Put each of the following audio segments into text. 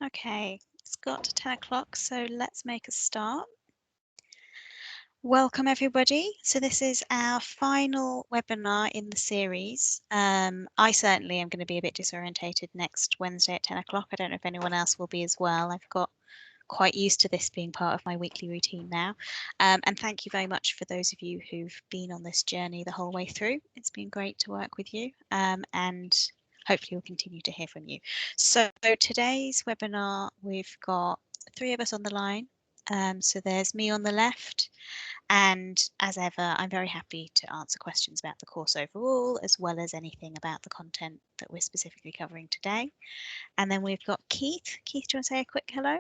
Okay, it's got to 10 o'clock, so let's make a start. Welcome everybody. So this is our final webinar in the series. I certainly am going to be a bit disorientated next Wednesday at 10 o'clock. I don't know if anyone else will be as well. I've got quite used to this being part of my weekly routine now. And thank you very much for those of you who've been on this journey the whole way through. It's been great to work with you, and hopefully we'll continue to hear from you. So today's webinar, we've got 3 of us on the line. So there's me on the left, and as ever, I'm very happy to answer questions about the course overall, as well as anything about the content that we're specifically covering today. And then we've got Keith. Keith, do you want to say a quick hello?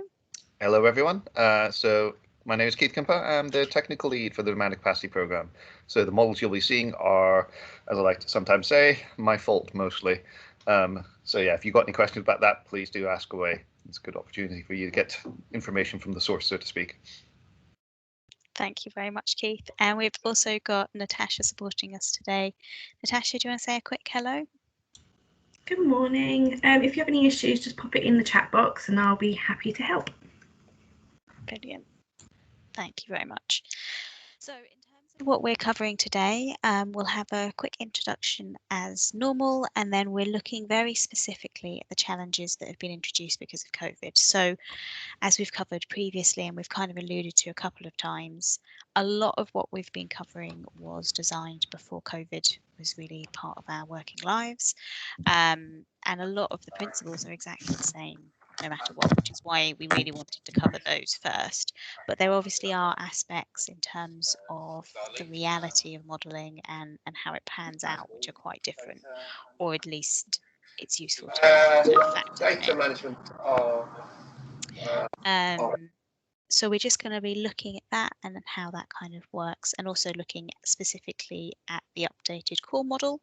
Hello, everyone. So my name is Keith Kimper. I'm the technical lead for the Demand Capacity Program. So the models you'll be seeing are, as I like to sometimes say, my fault mostly. So yeah, if you've got any questions about that, please do ask away. It's a good opportunity for you to get information from the source, so to speak. Thank you very much, Keith. And we've also got Natasha supporting us today. Natasha, do you want to say a quick hello? Good morning. If you have any issues, just pop it in the chat box and I'll be happy to help. Brilliant. Thank you very much. So in terms of what we're covering today, we'll have a quick introduction as normal, and then we're looking very specifically at the challenges that have been introduced because of COVID. So as we've covered previously, and we've kind of alluded to a couple of times, a lot of what we've been covering was designed before COVID was really part of our working lives. And a lot of the principles are exactly the same no matter what, which is why we really wanted to cover those first. But there obviously are aspects in terms of the reality of modelling and how it pans out, which are quite different, or at least it's useful to factor Data in. management. So we're just going to be looking at that and how that kind of works, and also looking specifically at the updated core model,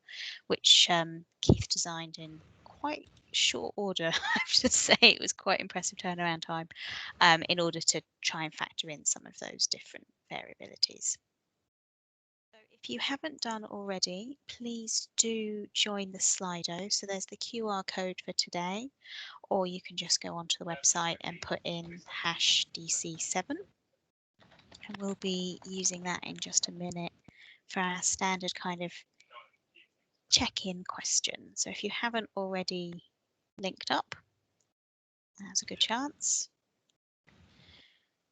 which Keith designed in quite short order. I have to say it was quite impressive turnaround time, in order to try and factor in some of those different variabilities. So if you haven't done already, please do join the Slido. So there's the QR code for today, or you can just go onto the website and put in #DC7. And we'll be using that in just a minute for our standard kind of check-in question. So if you haven't already linked up, now's a good chance.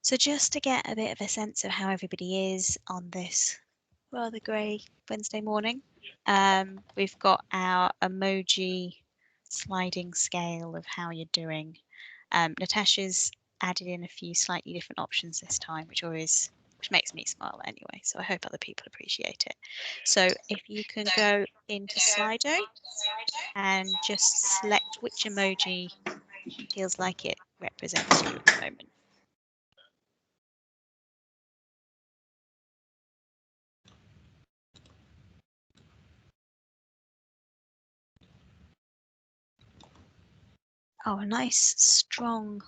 So just to get a bit of a sense of how everybody is on this rather grey Wednesday morning, we've got our emoji sliding scale of how you're doing. Natasha's added in a few slightly different options this time, which makes me smile anyway, so I hope other people appreciate it. So if you can go into Slido and just select which emoji feels like it represents you at the moment. Oh, a nice, strong,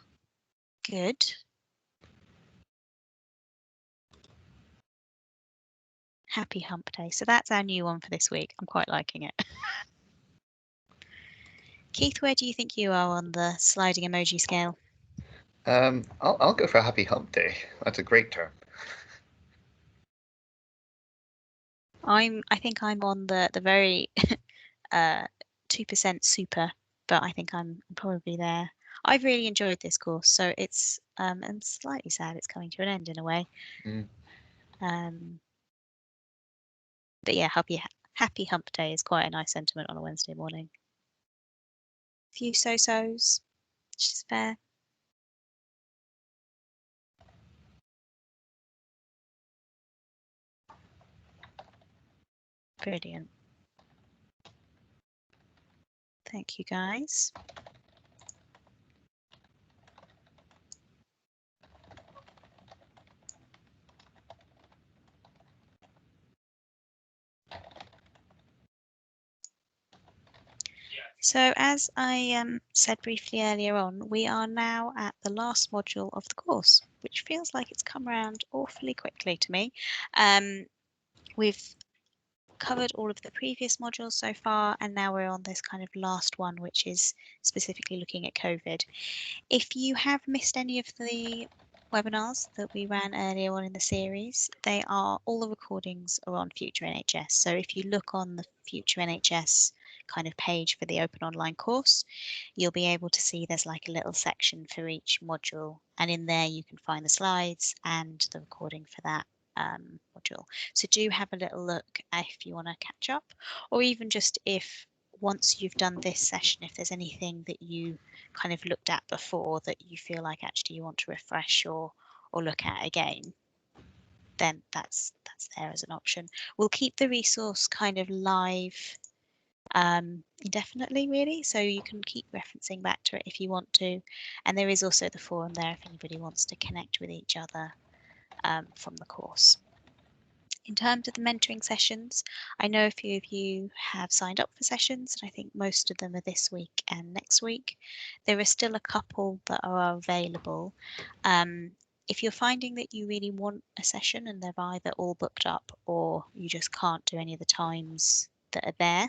good. Happy hump day. So that's our new one for this week. I'm quite liking it. Keith, where do you think you are on the sliding emoji scale? I'll go for Happy Hump Day. That's a great term. I think I'm on the very 2% super, but I think I'm probably there. I've really enjoyed this course, so it's I'm slightly sad it's coming to an end in a way. But yeah, happy hump day is quite a nice sentiment on a Wednesday morning. A few so-sos, which is fair. Brilliant. Thank you, guys. So as I said briefly earlier on, we are now at the last module of the course, which feels like it's come around awfully quickly to me. We've covered all of the previous modules so far, and now we're on this kind of last one, which is specifically looking at COVID. If you have missed any of the webinars that we ran earlier on in the series, all the recordings are on Future NHS. So if you look on the Future NHS kind of page for the open online course, you'll be able to see there's like a little section for each module, and in there you can find the slides and the recording for that module. So do have a little look if you want to catch up, or even just if once you've done this session, if there's anything that you kind of looked at before that you feel like actually you want to refresh or look at again, then that's there as an option. We'll keep the resource kind of live indefinitely, really, so you can keep referencing back to it if you want to. And there is also the forum there if anybody wants to connect with each other from the course. In terms of the mentoring sessions, I know a few of you have signed up for sessions, and I think most of them are this week and next week. There are still a couple that are available. If you're finding that you really want a session and they're either all booked up or you just can't do any of the times that are there,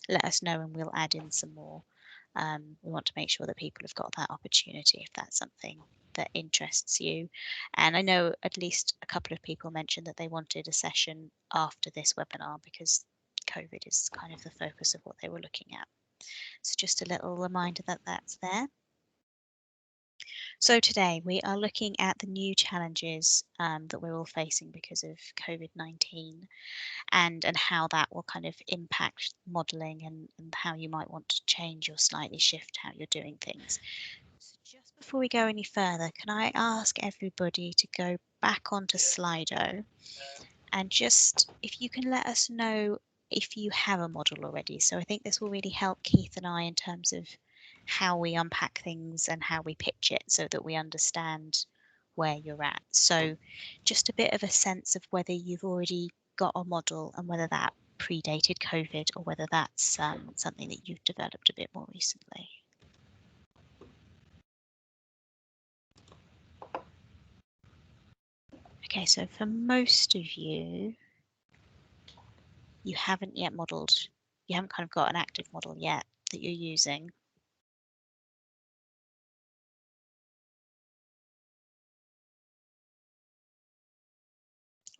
let us know and we'll add in some more. We want to make sure that people have got that opportunity if that's something that interests you. And I know at least a couple of people mentioned that they wanted a session after this webinar because COVID is kind of the focus of what they were looking at. So just a little reminder that that's there. So today we are looking at the new challenges that we're all facing because of COVID-19 and how that will kind of impact modelling and how you might want to change or slightly shift how you're doing things. So just before we go any further, can I ask everybody to go back onto Slido and just if you can let us know if you have a model already. So I think this will really help Keith and I in terms of how we unpack things and how we pitch it so that we understand where you're at. So just a bit of a sense of whether you've already got a model and whether that predated COVID or whether that's something that you've developed a bit more recently. Okay, so for most of you, you haven't yet modelled, you haven't kind of got an active model yet that you're using.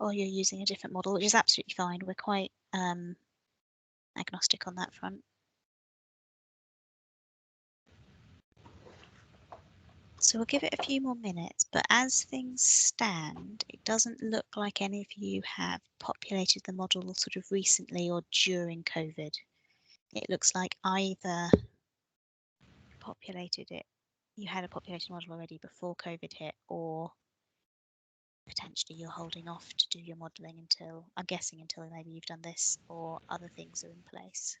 Or you're using a different model, which is absolutely fine. We're quite agnostic on that front. So we'll give it a few more minutes, but as things stand, it doesn't look like any of you have populated the model sort of recently or during COVID. It looks like either you had a populated model already before COVID hit, or potentially you're holding off to do your modelling until, I'm guessing until maybe you've done this or other things are in place.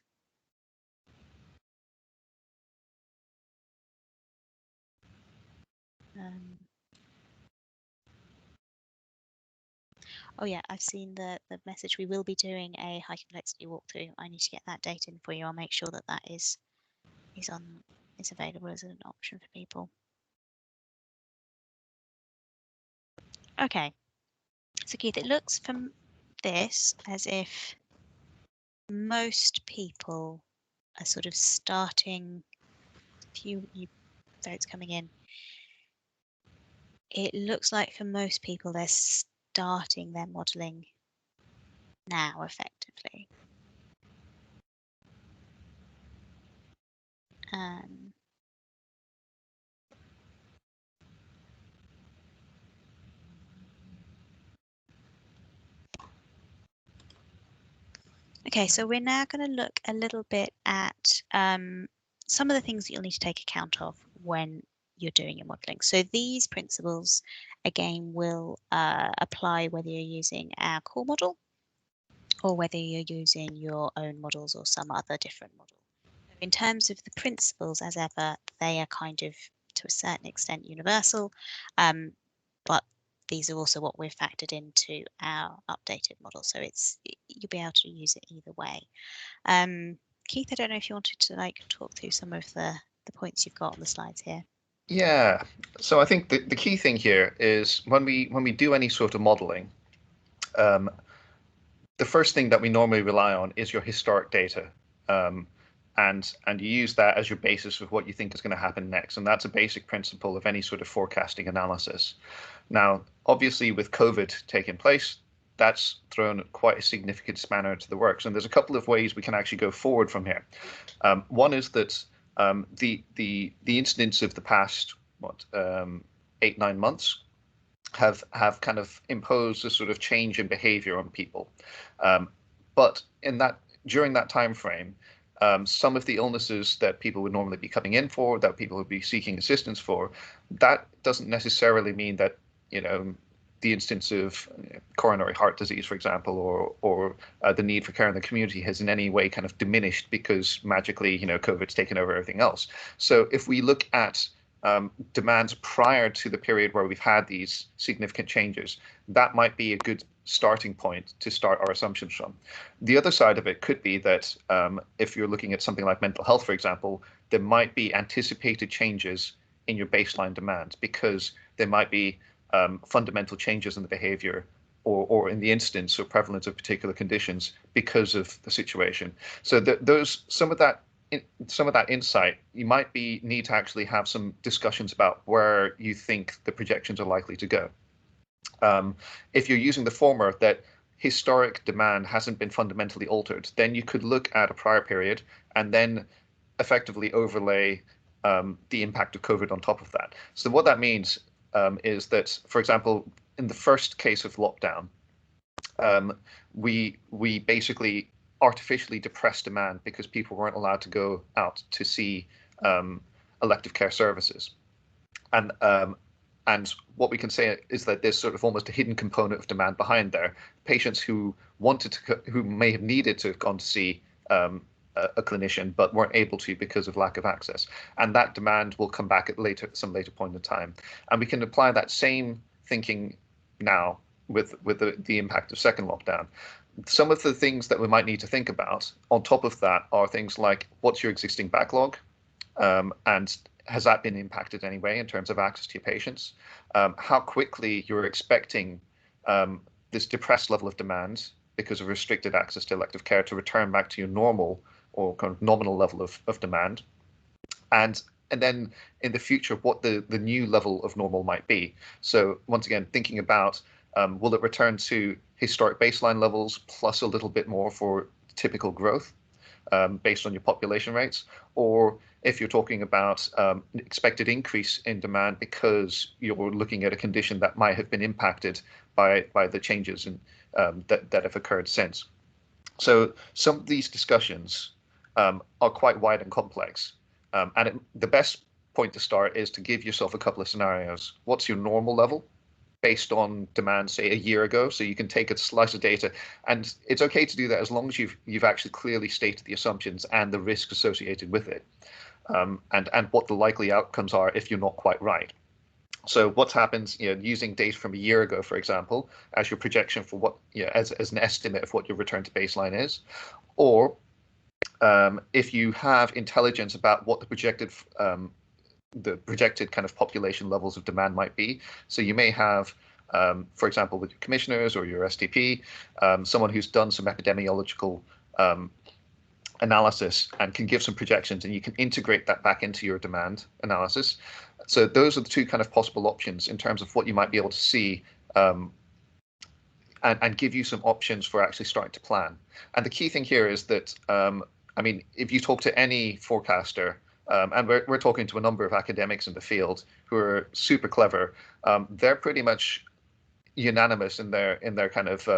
Oh yeah, I've seen the message. We will be doing a high complexity walkthrough. I need to get that date in for you. I'll make sure that that is available as an option for people. Okay, so Keith, it looks from this as if most people are sort of starting. A few new votes coming in. It looks like for most people they're starting their modelling now effectively. Okay, so we're now going to look a little bit at some of the things that you'll need to take account of when you're doing your modelling. So these principles, again, will apply whether you're using our core model or whether you're using your own models or some other different model. In terms of the principles, as ever, they are kind of, to a certain extent, universal, but these are also what we've factored into our updated model. So you'll be able to use it either way. Keith, I don't know if you wanted to talk through some of the points you've got on the slides here. Yeah, so I think the key thing here is when we do any sort of modeling, the first thing that we normally rely on is your historic data. And you use that as your basis of what you think is going to happen next. And that's a basic principle of any sort of forecasting analysis. Now, obviously, with COVID taking place, that's thrown quite a significant spanner into the works. And there's a couple of ways we can actually go forward from here. One is that the incidents of the past 8-9 months have kind of imposed a sort of change in behavior on people. But during that time frame, some of the illnesses that people would normally be coming in for, that people would be seeking assistance for, that doesn't necessarily mean that, the instance of coronary heart disease, for example, or the need for care in the community has in any way kind of diminished because magically, COVID's taken over everything else. So if we look at demands prior to the period where we've had these significant changes, that might be a good starting point to start our assumptions from. The other side of it could be that if you're looking at something like mental health, for example, there might be anticipated changes in your baseline demands because there might be fundamental changes in the behavior or in the incidence or prevalence of particular conditions because of the situation. So some of that insight, you might need to actually have some discussions about where you think the projections are likely to go. If you're using the former, that historic demand hasn't been fundamentally altered, then you could look at a prior period and then effectively overlay the impact of COVID on top of that. So what that means is that, for example, in the first case of lockdown, we basically artificially depressed demand because people weren't allowed to go out to see elective care services. And what we can say is that there's sort of almost a hidden component of demand behind there. Patients who may have needed to have gone to see a clinician but weren't able to because of lack of access, and that demand will come back at some later point in time. And we can apply that same thinking now with the impact of second lockdown. Some of the things that we might need to think about on top of that are things like, what's your existing backlog, and has that been impacted anyway in terms of access to your patients? How quickly you're expecting this depressed level of demand because of restricted access to elective care to return back to your normal or kind of nominal level of demand, and then in the future what the new level of normal might be. So once again, thinking about will it return to historic baseline levels plus a little bit more for typical growth based on your population rates, or if you're talking about expected increase in demand because you're looking at a condition that might have been impacted by the changes that have occurred since. So some of these discussions are quite wide and complex. The best point to start is to give yourself a couple of scenarios. What's your normal level based on demand, say, a year ago? So you can take a slice of data, and it's okay to do that as long as you've actually clearly stated the assumptions and the risk associated with it, and what the likely outcomes are if you're not quite right. So what happens, using data from a year ago, for example, as your projection for what, as an estimate of what your return to baseline is, or if you have intelligence about what the projected kind of population levels of demand might be. So you may have, for example, with your commissioners or your STP, someone who's done some epidemiological analysis and can give some projections, and you can integrate that back into your demand analysis. So those are the two kind of possible options in terms of what you might be able to see, and give you some options for actually starting to plan. And the key thing here is that, if you talk to any forecaster, and we're talking to a number of academics in the field who are super clever, they're pretty much unanimous in their kind of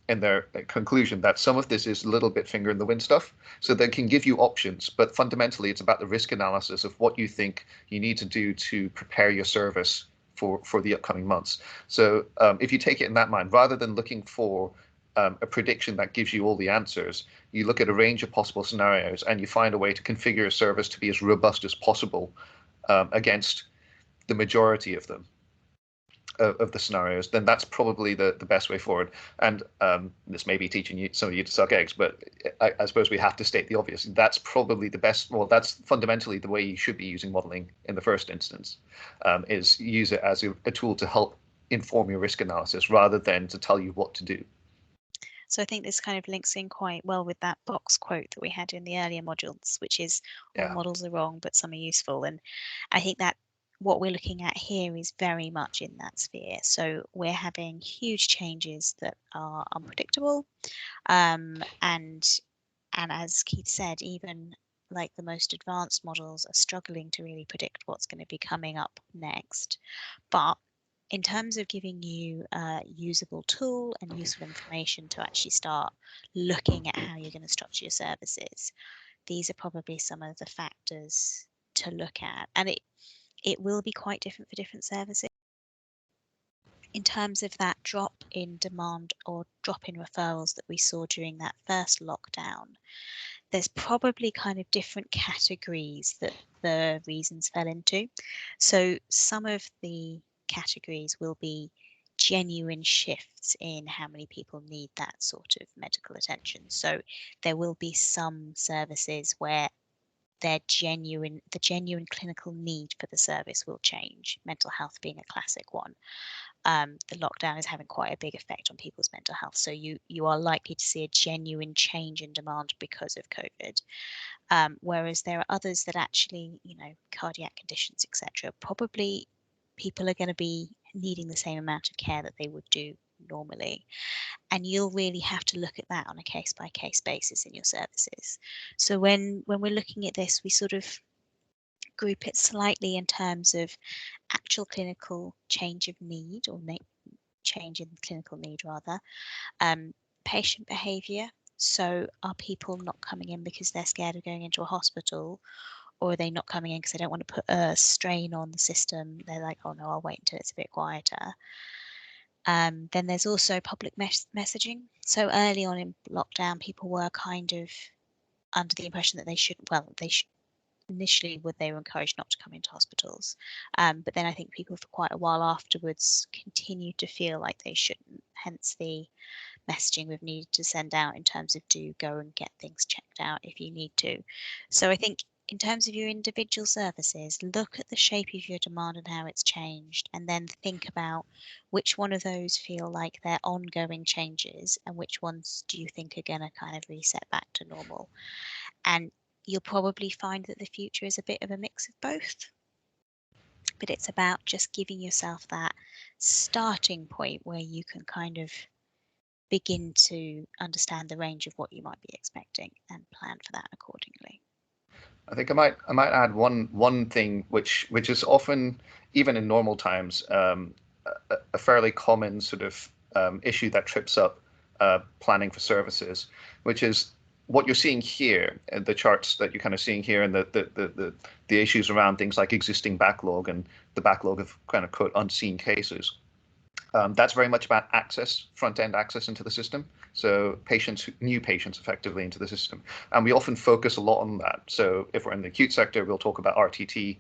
in their conclusion that some of this is a little bit finger in the wind stuff. So they can give you options, but fundamentally it's about the risk analysis of what you think you need to do to prepare your service for the upcoming months. So if you take it in that mind, rather than looking for a prediction that gives you all the answers, you look at a range of possible scenarios and you find a way to configure a service to be as robust as possible against the majority of them, of the scenarios. Then that's probably the best way forward. And this may be teaching some of you to suck eggs, but I suppose we have to state the obvious. That's probably the best. Well, that's fundamentally the way you should be using modeling in the first instance, is use it as a tool to help inform your risk analysis rather than to tell you what to do. So I think this kind of links in quite well with that box quote that we had in the earlier modules, which is all models are wrong, but some are useful. And I think that what we're looking at here is very much in that sphere. So we're having huge changes that are unpredictable. And as Keith said, even like the most advanced models are struggling to really predict what's going to be coming up next. But in terms of giving you a usable tool and useful information to actually start looking at how you're going to structure your services, these are probably some of the factors to look at. And it will be quite different for different services. In terms of that drop in demand or drop in referrals that we saw during that first lockdown, there's probably kind of different categories that the reasons fell into. So some of the categories will be genuine shifts in how many people need that sort of medical attention. So there will be some services where the genuine clinical need for the service will change, mental health being a classic one. The lockdown is having quite a big effect on people's mental health. So you are likely to see a genuine change in demand because of COVID. Whereas there are others that actually, cardiac conditions, etc., probably people are going to be needing the same amount of care that they would do normally. And you'll really have to look at that on a case by case basis in your services. So when we're looking at this, we sort of group it slightly in terms of actual clinical change of need or change in clinical need rather, patient behaviour. So are people not coming in because they're scared of going into a hospital, or are they not coming in because they don't want to put a strain on the system? They're like, oh no, I'll wait until it's a bit quieter. Then there's also public messaging. So early on in lockdown, people were kind of under the impression that they should initially they were encouraged not to come into hospitals, but then I think people for quite a while afterwards continued to feel like they shouldn't, hence the messaging we've needed to send out in terms of do go and get things checked out if you need to. So I think in terms of your individual services, look at the shape of your demand and how it's changed, and then think about which one of those feel like they're ongoing changes and which ones do you think are going to kind of reset back to normal. And you'll probably find that the future is a bit of a mix of both. But it's about just giving yourself that starting point where you can kind of begin to understand the range of what you might be expecting and plan for that accordingly. I think I might add one thing which is often, even in normal times, a fairly common sort of issue that trips up planning for services, which is what you're seeing here, the charts that you're kind of seeing here, and the issues around things like existing backlog and the backlog of kind of quote unseen cases. That's very much about access, front-end access into the system. So new patients effectively into the system. And we often focus a lot on that. So if we're in the acute sector, we'll talk about RTT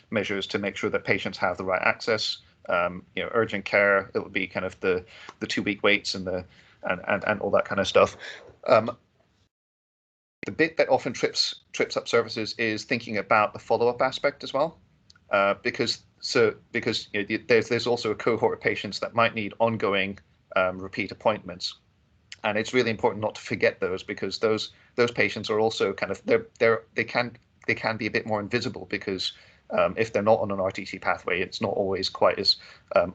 measures to make sure that patients have the right access. Urgent care, it would be kind of the 2-week waits and all that kind of stuff. The bit that often trips up services is thinking about the follow-up aspect as well, because there's also a cohort of patients that might need ongoing repeat appointments, and it's really important not to forget those, because those patients are also kind of they can be a bit more invisible, because if they're not on an RTT pathway, it's not always quite as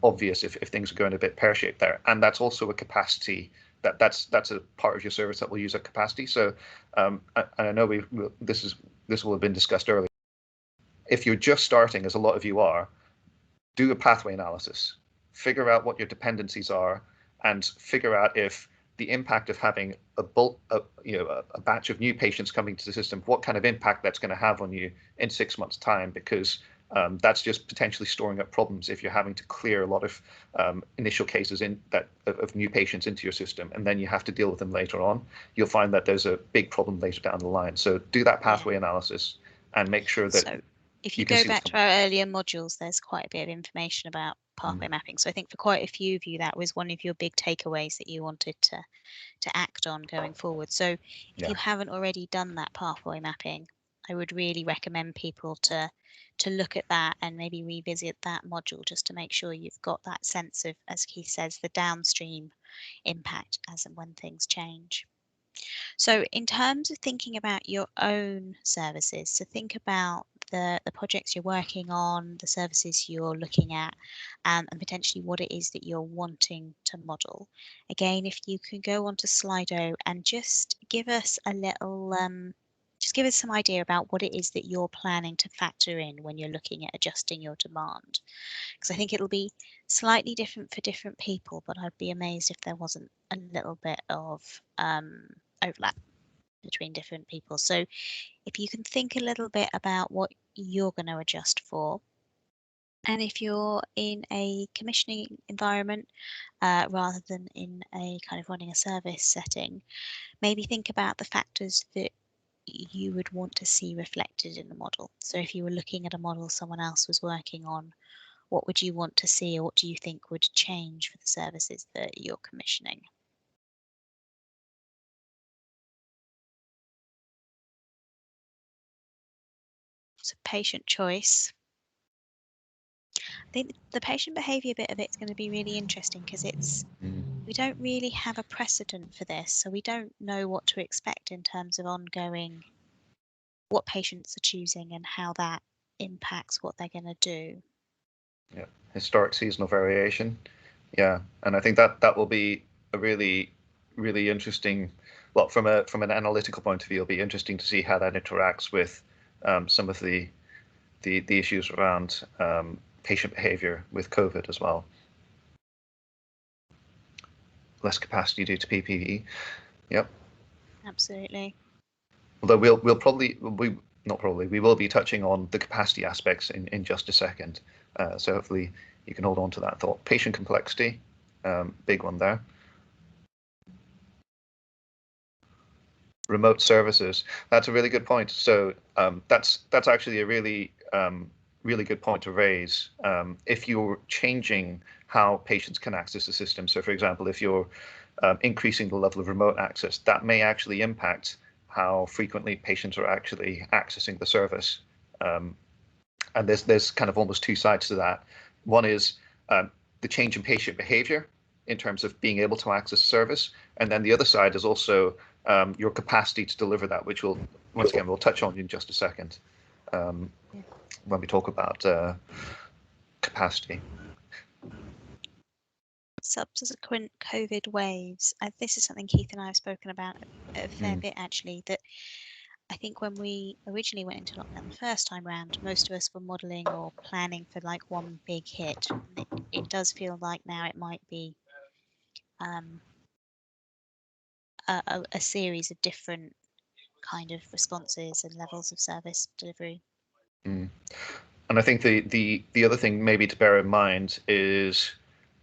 obvious if things are going a bit pear-shaped there, and that's also a capacity. That's a part of your service that will use at capacity. So, and I know this will have been discussed earlier. If you're just starting, as a lot of you are, do a pathway analysis, figure out what your dependencies are, and figure out if the impact of having a batch of new patients coming to the system, what kind of impact that's going to have on you in 6 months' time, because that's just potentially storing up problems if you're having to clear a lot of initial cases of new patients into your system, and then you have to deal with them later on. You'll find that there's a big problem later down the line. So do that pathway analysis and make sure that. So if you go back to our earlier modules, there's quite a bit of information about pathway mapping. So I think for quite a few of you, that was one of your big takeaways that you wanted to act on going forward. So if you haven't already done that pathway mapping, I would really recommend people to look at that and maybe revisit that module just to make sure you've got that sense of, as Keith says, the downstream impact as and when things change. So in terms of thinking about your own services, so think about the projects you're working on, the services you're looking at, and potentially what it is that you're wanting to model. Again, if you can go onto Slido and just give us a little, just give us some idea about what it is that you're planning to factor in when you're looking at adjusting your demand. Because I think it'll be slightly different for different people, but I'd be amazed if there wasn't a little bit of overlap between different people. So if you can think a little bit about what you're going to adjust for, and if you're in a commissioning environment rather than in a kind of running a service setting, maybe think about the factors that you would want to see reflected in the model. So if you were looking at a model someone else was working on, what would you want to see, or what do you think would change for the services that you're commissioning? So patient choice. I think the patient behaviour bit of it's going to be really interesting because we don't really have a precedent for this, so we don't know what to expect in terms of ongoing, what patients are choosing and how that impacts what they're going to do. Yeah, historic seasonal variation. Yeah, and I think that will be a really interesting. Well, from an analytical point of view, it'll be interesting to see how that interacts with some of the issues around patient behavior with COVID as well. Less capacity due to PPE. Yep. Absolutely. Although we will be touching on the capacity aspects in just a second. So hopefully you can hold on to that thought. Patient complexity, big one there. Remote services. That's a really good point. So that's actually a really good point to raise. If you're changing how patients can access the system, so for example, if you're increasing the level of remote access, that may actually impact how frequently patients are actually accessing the service. And there's kind of almost two sides to that. One is the change in patient behavior in terms of being able to access service, and then the other side is also your capacity to deliver that, which we'll touch on in just a second when we talk about capacity. Subsequent COVID waves. This is something Keith and I have spoken about a fair bit actually, that I think when we originally went into lockdown the first time round, most of us were modelling or planning for like one big hit. It does feel like now it might be a series of different kind of responses and levels of service delivery. And I think the other thing maybe to bear in mind is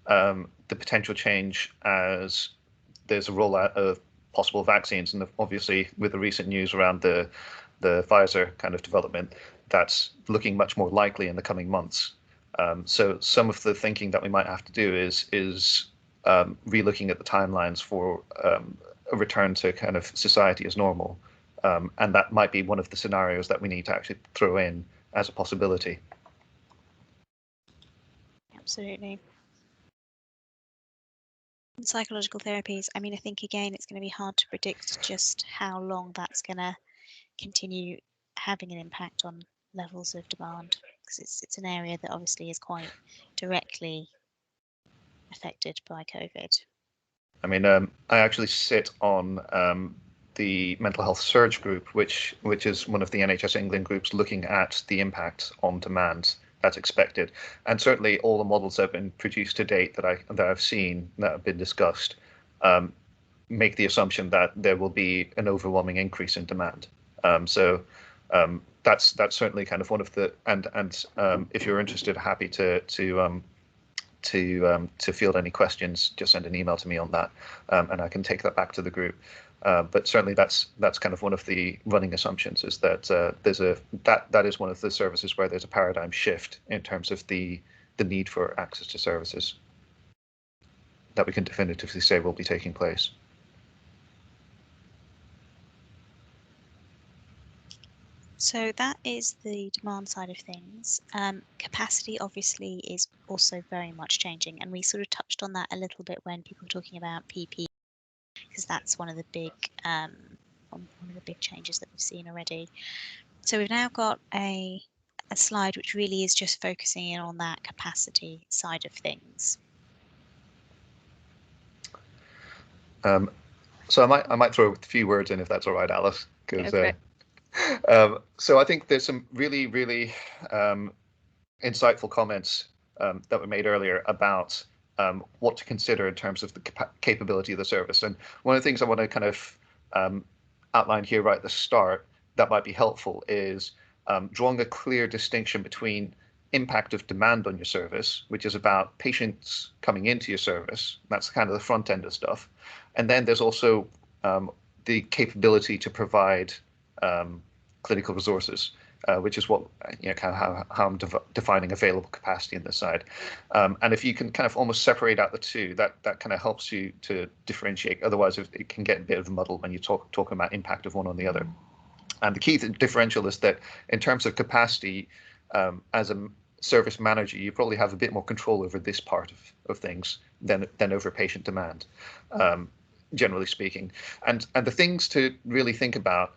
the potential change as there's a rollout of possible vaccines, and obviously with the recent news around the Pfizer kind of development, that's looking much more likely in the coming months. So some of the thinking that we might have to do is re-looking at the timelines for a return to kind of society as normal, and that might be one of the scenarios that we need to actually throw in as a possibility. Absolutely. And psychological therapies, I mean, I think again it's going to be hard to predict just how long that's going to continue having an impact on levels of demand, because it's an area that obviously is quite directly affected by COVID. I mean, I actually sit on the mental health surge group, which is one of the NHS England groups looking at the impact on demand that's expected, and certainly all the models that have been produced to date that I've seen that have been discussed make the assumption that there will be an overwhelming increase in demand. So that's certainly kind of one of the and if you're interested, happy to field any questions, just send an email to me on that, and I can take that back to the group. But certainly that's kind of one of the running assumptions, is that that is one of the services where there's a paradigm shift in terms of the need for access to services that we can definitively say will be taking place. So that is the demand side of things. Capacity obviously is also very much changing, and we sort of touched on that a little bit when people were talking about PP, because that's one of the big changes that we've seen already. So we've now got a slide which really is just focusing in on that capacity side of things. So I might throw a few words in if that's all right, Alice, because so I think there's some really insightful comments that were made earlier about what to consider in terms of the capability of the service. And one of the things I want to kind of outline here right at the start that might be helpful is drawing a clear distinction between impact of demand on your service, which is about patients coming into your service. That's kind of the front end of stuff. And then there's also the capability to provide clinical resources, which is what, kind of how I'm defining available capacity on this side. And if you can kind of almost separate out the two, that kind of helps you to differentiate. Otherwise, it can get a bit of a muddle when you're talking about impact of one on the other. And the key differential is that in terms of capacity, as a service manager, you probably have a bit more control over this part of things than over patient demand, generally speaking. And the things to really think about,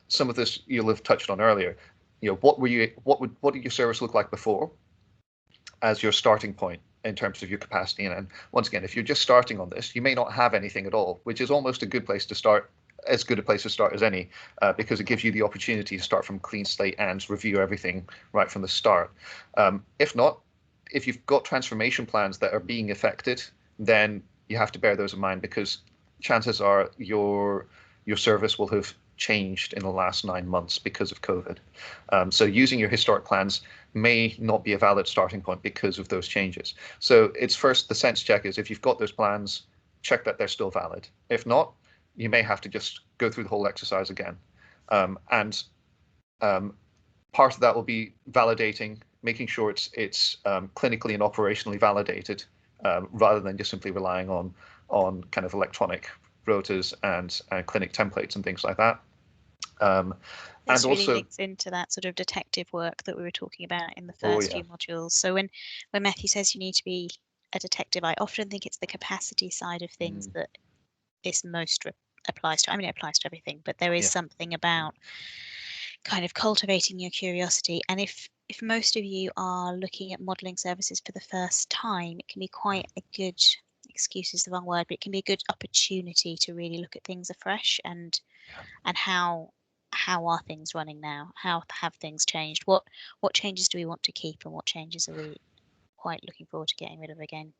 some of this you'll have touched on earlier. What did your service look like before as your starting point in terms of your capacity? And once again, if you're just starting on this, you may not have anything at all, which is almost a good place to start, as good a place to start as any, because it gives you the opportunity to start from a clean slate and review everything right from the start. If not, if you've got transformation plans that are being affected, then you have to bear those in mind, because chances are your service will have changed in the last 9 months because of COVID. So using your historic plans may not be a valid starting point because of those changes. So it's first, the sense check is, if you've got those plans, check that they're still valid. If not, you may have to just go through the whole exercise again. And part of that will be validating, making sure it's clinically and operationally validated, rather than just simply relying on kind of electronic rotas and clinic templates and things like that. This and really also links into that sort of detective work that we were talking about in the first few modules. So when Matthew says you need to be a detective, I often think it's the capacity side of things that this most applies to. I mean, it applies to everything, but there is something about kind of cultivating your curiosity. And if most of you are looking at modelling services for the first time, it can be quite a good, excuse is the wrong word, but it can be a good opportunity to really look at things afresh and how are things running now? How have things changed? What changes do we want to keep, and what changes are we quite looking forward to getting rid of again?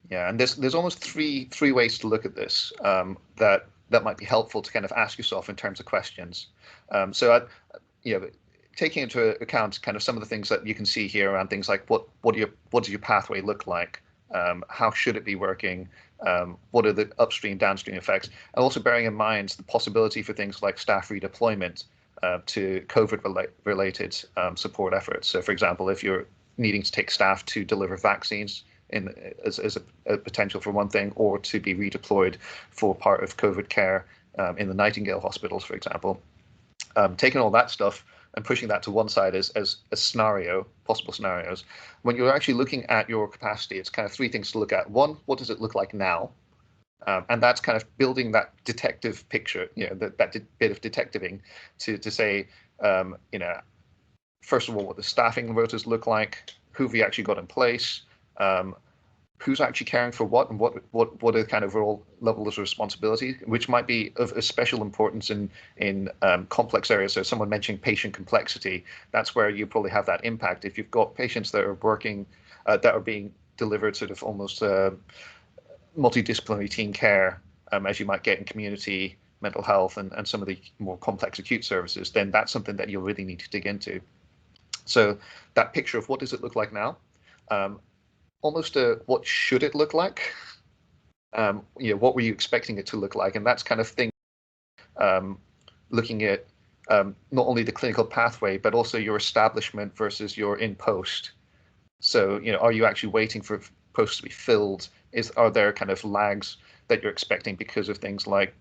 Yeah, and there's almost three ways to look at this, that might be helpful to kind of ask yourself in terms of questions. So taking into account kind of some of the things that you can see here around things like what does your pathway look like? How should it be working? What are the upstream, downstream effects? And also bearing in mind the possibility for things like staff redeployment to COVID-related support efforts. So, for example, if you're needing to take staff to deliver vaccines as a potential for one thing, or to be redeployed for part of COVID care in the Nightingale hospitals, for example, taking all that stuff and pushing that to one side as a scenario, possible scenarios. When you're actually looking at your capacity, it's kind of three things to look at. One, what does it look like now? And that's kind of building that detective picture, that bit of detectiving to say, first of all, what the staffing rotas look like, who have we actually got in place, who's actually caring for what, and what are kind of overall levels of responsibility, which might be of a special importance in complex areas. So someone mentioning patient complexity, that's where you probably have that impact. If you've got patients that are working, that are being delivered sort of almost multidisciplinary team care, as you might get in community mental health and some of the more complex acute services, then that's something that you'll really need to dig into. So that picture of what does it look like now, almost what should it look like? What were you expecting it to look like? And that's kind of thing, looking at not only the clinical pathway, but also your establishment versus your in-post. So, are you actually waiting for posts to be filled? Are there kind of lags that you're expecting because of things like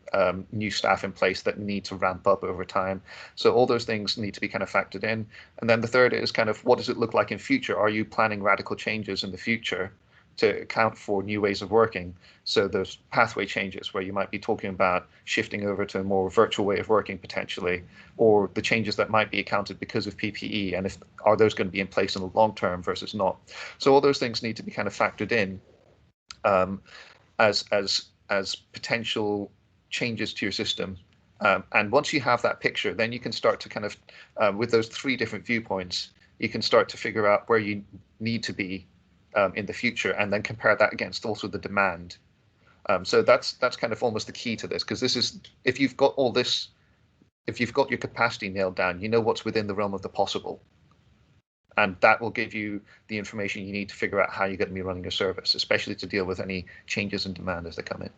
new staff in place that need to ramp up over time. So all those things need to be kind of factored in. And then the third is kind of, what does it look like in future? Are you planning radical changes in the future to account for new ways of working? So those pathway changes where you might be talking about shifting over to a more virtual way of working potentially, or the changes that might be accounted because of PPE, and if are those going to be in place in the long term versus not? So all those things need to be kind of factored in as potential changes to your system. And once you have that picture, then you can start to kind of, with those three different viewpoints, you can start to figure out where you need to be in the future, and then compare that against also the demand. So that's kind of almost the key to this, because this is, if you've got all this, if you've got your capacity nailed down, you know what's within the realm of the possible. And that will give you the information you need to figure out how you're going to be running your service, especially to deal with any changes in demand as they come in.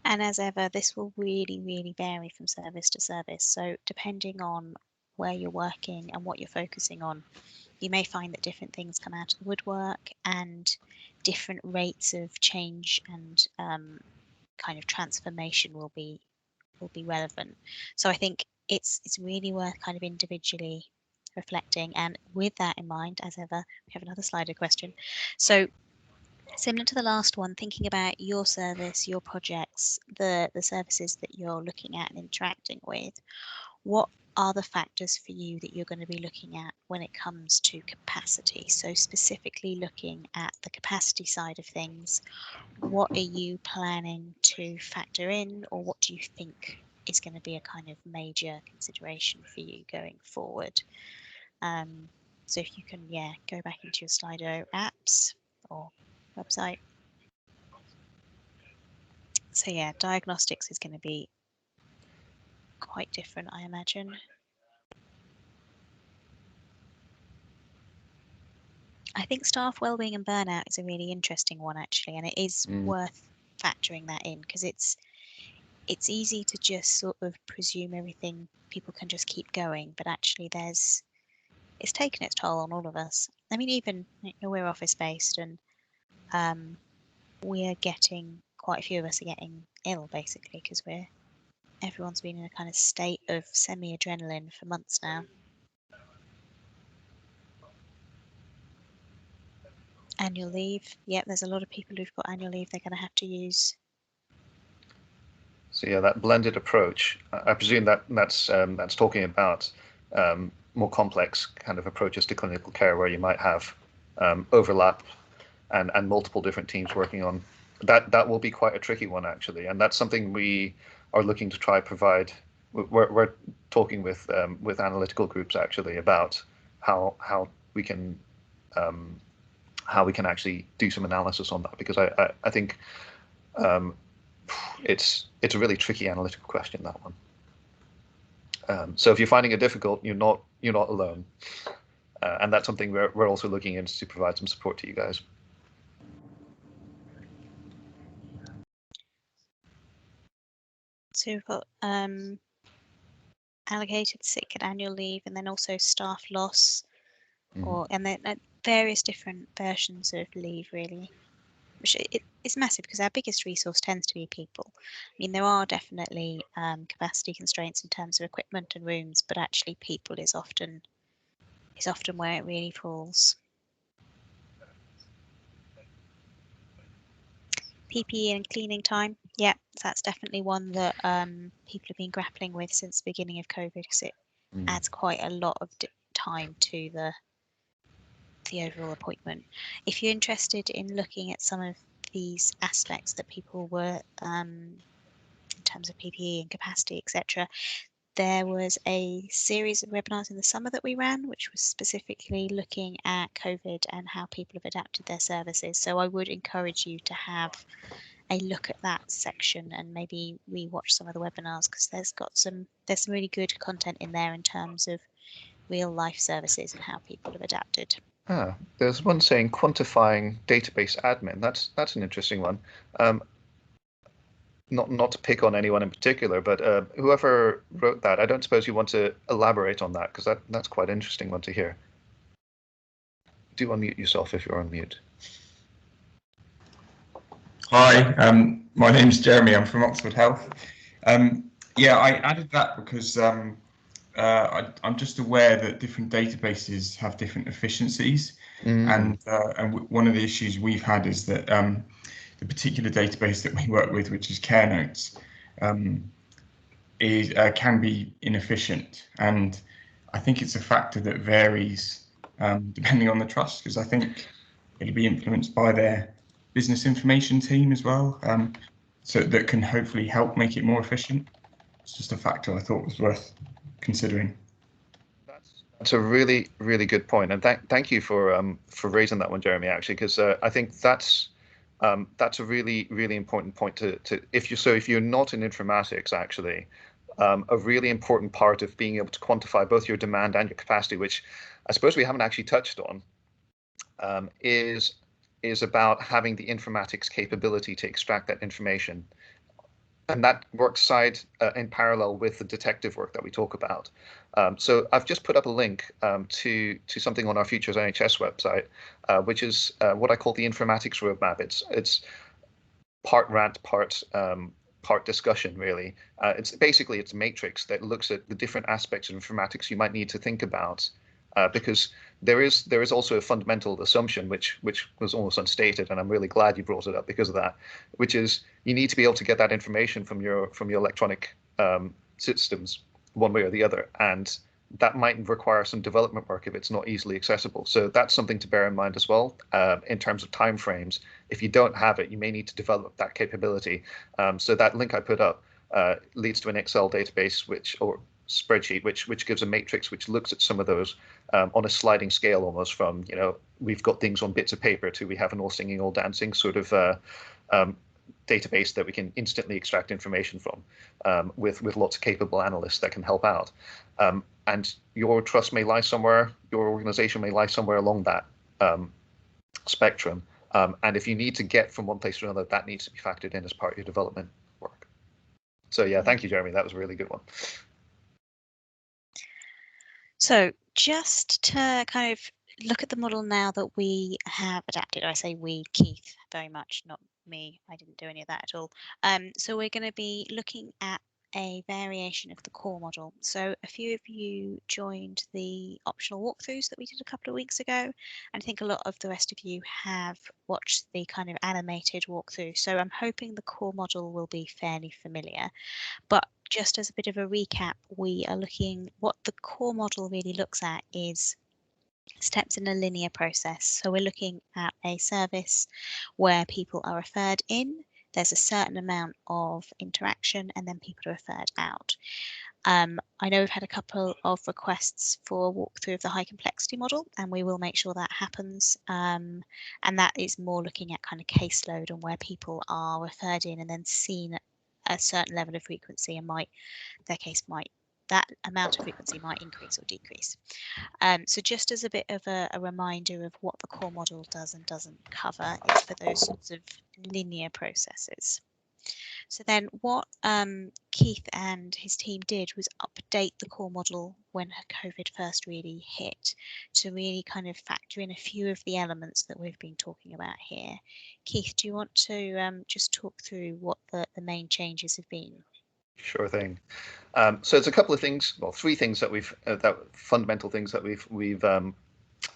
And as ever, this will really, really vary from service to service. So depending on where you're working and what you're focusing on, you may find that different things come out of the woodwork, and different rates of change and kind of transformation will be relevant. So I think it's really worth kind of individually reflecting. And with that in mind, as ever, we have another Slido question. So similar to the last one, thinking about your service, your projects, the services that you're looking at and interacting with, what are the factors for you that you're going to be looking at when it comes to capacity? So specifically looking at the capacity side of things, what are you planning to factor in, or what do you think is going to be a kind of major consideration for you going forward? So if you can, yeah, go back into your Slido apps or website. So yeah, diagnostics is going to be quite different, I imagine. I think staff wellbeing and burnout is a really interesting one actually, and it is worth factoring that in, because it's easy to just sort of presume everything people can just keep going, but actually it's taken its toll on all of us. I mean, even we're office based, and we're getting, quite a few of us are getting ill basically because everyone's been in a kind of state of semi-adrenaline for months now. Annual leave. Yep, there's a lot of people who've got annual leave they're going to have to use. So yeah, that blended approach, I presume that's talking about more complex kind of approaches to clinical care, where you might have overlap and multiple different teams working on that. That will be quite a tricky one actually, and that's something we are looking to try provide. We're talking with analytical groups actually about how we can actually do some analysis on that, because I think it's a really tricky analytical question, that one. So if you're finding it difficult, you're not alone, and that's something we're also looking into to provide some support to you guys. So we've got allocated sick and annual leave, and then also staff loss, and then various different versions of leave really, which it's massive because our biggest resource tends to be people. I mean, there are definitely capacity constraints in terms of equipment and rooms, but actually people is often where it really falls. PPE and cleaning time, yeah, that's definitely one that people have been grappling with since the beginning of COVID, because it adds quite a lot of time to the overall appointment. If you're interested in looking at some of these aspects that people were in terms of PPE and capacity, etc., there was a series of webinars in the summer that we ran, which was specifically looking at COVID and how people have adapted their services. So I would encourage you to have a look at that section and maybe rewatch some of the webinars, because there's some really good content in there in terms of real life services and how people have adapted. There's one saying quantifying database admin. That's an interesting one. Not to pick on anyone in particular, but whoever wrote that, I don't suppose you want to elaborate on that, because that's quite an interesting one to hear. Do unmute yourself if you're on mute. Hi, my name's Jeremy. I'm from Oxford Health. Yeah, I added that because I'm just aware that different databases have different efficiencies, and one of the issues we've had is that the particular database that we work with, which is Care Notes, can be inefficient, and I think it's a factor that varies depending on the trust, because I think it'll be influenced by their business information team as well, so that can hopefully help make it more efficient. It's just a factor I thought was worth considering. That's a really, really good point, and thank you for raising that one, Jeremy. Actually, because I think that's a really, really important point to if you're not in informatics, actually, a really important part of being able to quantify both your demand and your capacity, which I suppose we haven't actually touched on, is about having the informatics capability to extract that information. And that works in parallel with the detective work that we talk about. So I've just put up a link to something on our Futures NHS website, which is what I call the informatics roadmap. It's part rant, part discussion, really. It's a matrix that looks at the different aspects of informatics you might need to think about, because there is also a fundamental assumption which was almost unstated, and I'm really glad you brought it up because of that, which is you need to be able to get that information from your electronic systems one way or the other, and that might require some development work if it's not easily accessible. So that's something to bear in mind as well, in terms of timeframes. If you don't have it, you may need to develop that capability. So that link I put up leads to an Excel database or spreadsheet which gives a matrix which looks at some of those on a sliding scale, almost from, we've got things on bits of paper to we have an all singing, all dancing sort of database that we can instantly extract information from, with lots of capable analysts that can help out. And your trust may lie somewhere, your organization may lie somewhere along that spectrum. And if you need to get from one place to another, that needs to be factored in as part of your development work. So yeah, thank you, Jeremy. That was a really good one. So just to kind of look at the model now that we have adapted, I say we, Keith, very much, not me. I didn't do any of that at all. So we're going to be looking at a variation of the core model. So a few of you joined the optional walkthroughs that we did a couple of weeks ago, and I think a lot of the rest of you have watched the kind of animated walkthrough. So I'm hoping the core model will be fairly familiar, but just as a bit of a recap, we are looking, what the core model really looks at is steps in a linear process. So we're looking at a service where people are referred in, there's a certain amount of interaction, and then people are referred out. I know we've had a couple of requests for a walkthrough of the high complexity model, and we will make sure that happens. And that is more looking at kind of caseload and where people are referred in and then seen at a certain level of frequency, and that amount of frequency might increase or decrease. So just as a bit of a reminder of what the core model does and doesn't cover, it's for those sorts of linear processes. So then what Keith and his team did was update the core model when COVID first really hit, to really kind of factor in a few of the elements that we've been talking about here. Keith, do you want to just talk through what the main changes have been? Sure thing. So it's a couple of things, well, three things that fundamental things that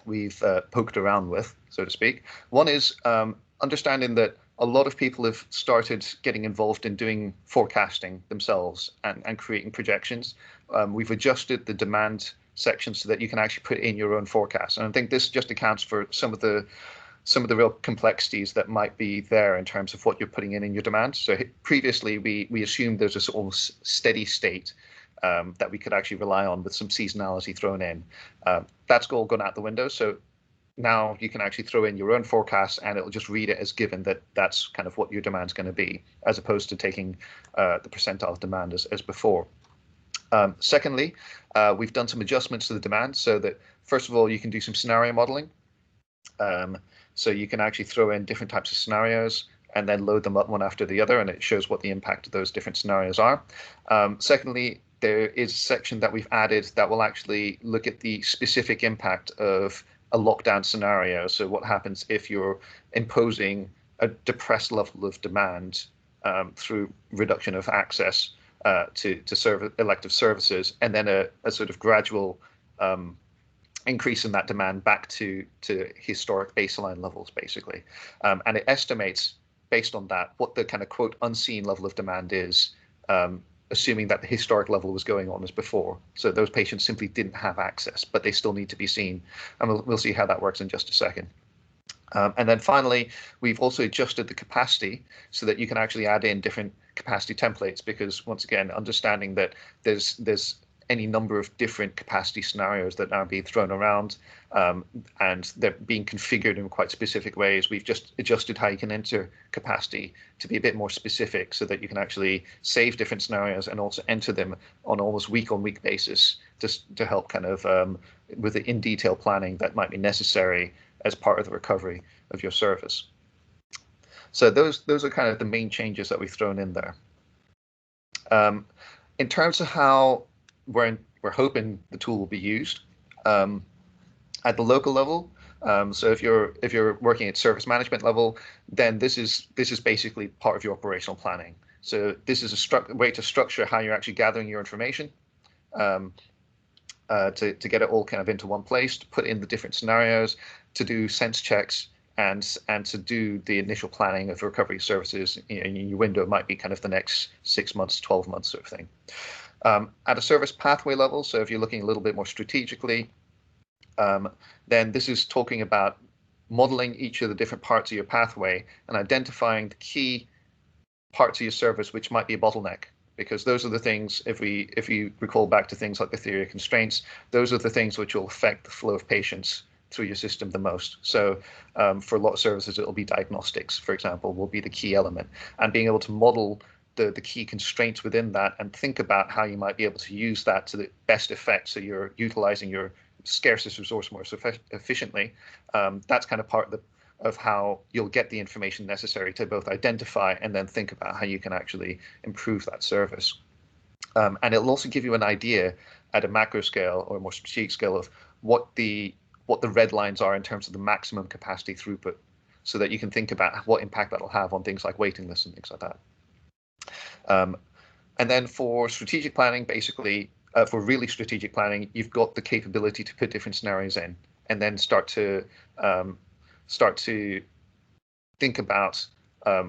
we've poked around with, so to speak. One is understanding that a lot of people have started getting involved in doing forecasting themselves and creating projections. We've adjusted the demand section so that you can actually put in your own forecast, and I think this just accounts for some of the real complexities that might be there in terms of what you're putting in your demand. So previously, we assumed there's a sort of steady state that we could actually rely on with some seasonality thrown in. That's all gone out the window. So now you can actually throw in your own forecast, and it'll just read it as given that that's kind of what your demand's going to be, as opposed to taking the percentile demand as before. Secondly, we've done some adjustments to the demand so that, first of all, you can do some scenario modeling. So you can actually throw in different types of scenarios and then load them up one after the other, and it shows what the impact of those different scenarios are. Secondly, there is a section that we've added that will actually look at the specific impact of a lockdown scenario. So what happens if you're imposing a depressed level of demand through reduction of access to elective services, and then a sort of gradual increase in that demand back to historic baseline levels, basically. And it estimates, based on that, what the kind of quote unseen level of demand is, assuming that the historic level was going on as before. So those patients simply didn't have access, but they still need to be seen. And we'll see how that works in just a second. And then finally, we've also adjusted the capacity so that you can actually add in different capacity templates, because once again, understanding that there's any number of different capacity scenarios that are being thrown around, and they're being configured in quite specific ways. We've just adjusted how you can enter capacity to be a bit more specific, so that you can actually save different scenarios and also enter them on almost week-on-week basis, just to help kind of with the in detail planning that might be necessary as part of the recovery of your service. So those are kind of the main changes that we've thrown in there. In terms of how we're hoping the tool will be used at the local level. So if you're working at service management level, then this is basically part of your operational planning. So this is a way to structure how you're actually gathering your information, to get it all kind of into one place, to put in the different scenarios, to do sense checks, and to do the initial planning of recovery services. Your window might be kind of the next 6 months, 12 months sort of thing. At a service pathway level, so if you're looking a little bit more strategically, then this is talking about modeling each of the different parts of your pathway and identifying the key parts of your service which might be a bottleneck, because those are the things, if you recall back to things like the theory of constraints, those are the things which will affect the flow of patients through your system the most. So for a lot of services, it'll be diagnostics, for example, will be the key element, and being able to model the key constraints within that and think about how you might be able to use that to the best effect, so you're utilizing your scarcest resource more efficiently. That's kind of part of how you'll get the information necessary to both identify and then think about how you can actually improve that service. And it'll also give you an idea at a macro scale or a more strategic scale of what the red lines are in terms of the maximum capacity throughput, so that you can think about what impact that'll have on things like waiting lists and things like that. And then for strategic planning, basically, for really strategic planning, you've got the capability to put different scenarios in, and then start to think about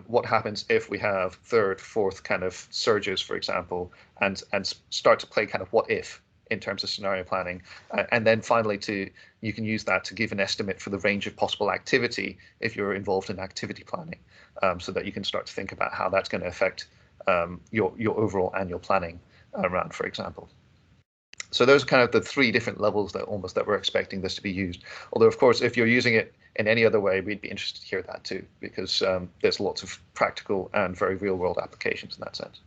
what happens if we have third, fourth kind of surges, for example, and start to play kind of what if in terms of scenario planning. And then finally, you can use that to give an estimate for the range of possible activity if you're involved in activity planning, so that you can start to think about how that's going to affect your overall annual planning round, for example. So those are kind of the three different levels that we're expecting this to be used. Although, of course, if you're using it in any other way, we'd be interested to hear that too, because there's lots of practical and very real world applications in that sense.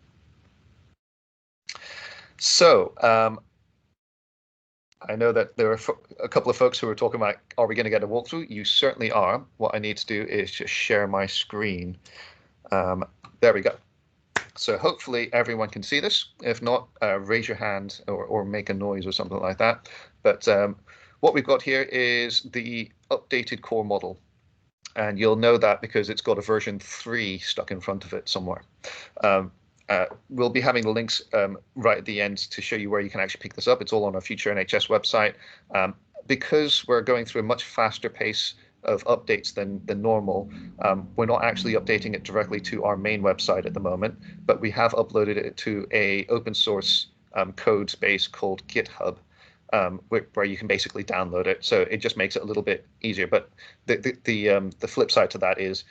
So I know that there are a couple of folks who are talking about, are we going to get a walkthrough? You certainly are. What I need to do is just share my screen. There we go. So hopefully everyone can see this. If not, raise your hand or make a noise or something like that. But what we've got here is the updated core model. And you'll know that because it's got a version 3 stuck in front of it somewhere. We'll be having the links right at the end to show you where you can actually pick this up. It's all on our Future NHS website. Because we're going through a much faster pace of updates than normal, we're not actually updating it directly to our main website at the moment, but we have uploaded it to a open source code base called GitHub, where you can basically download it. So it just makes it a little bit easier. But the flip side to that is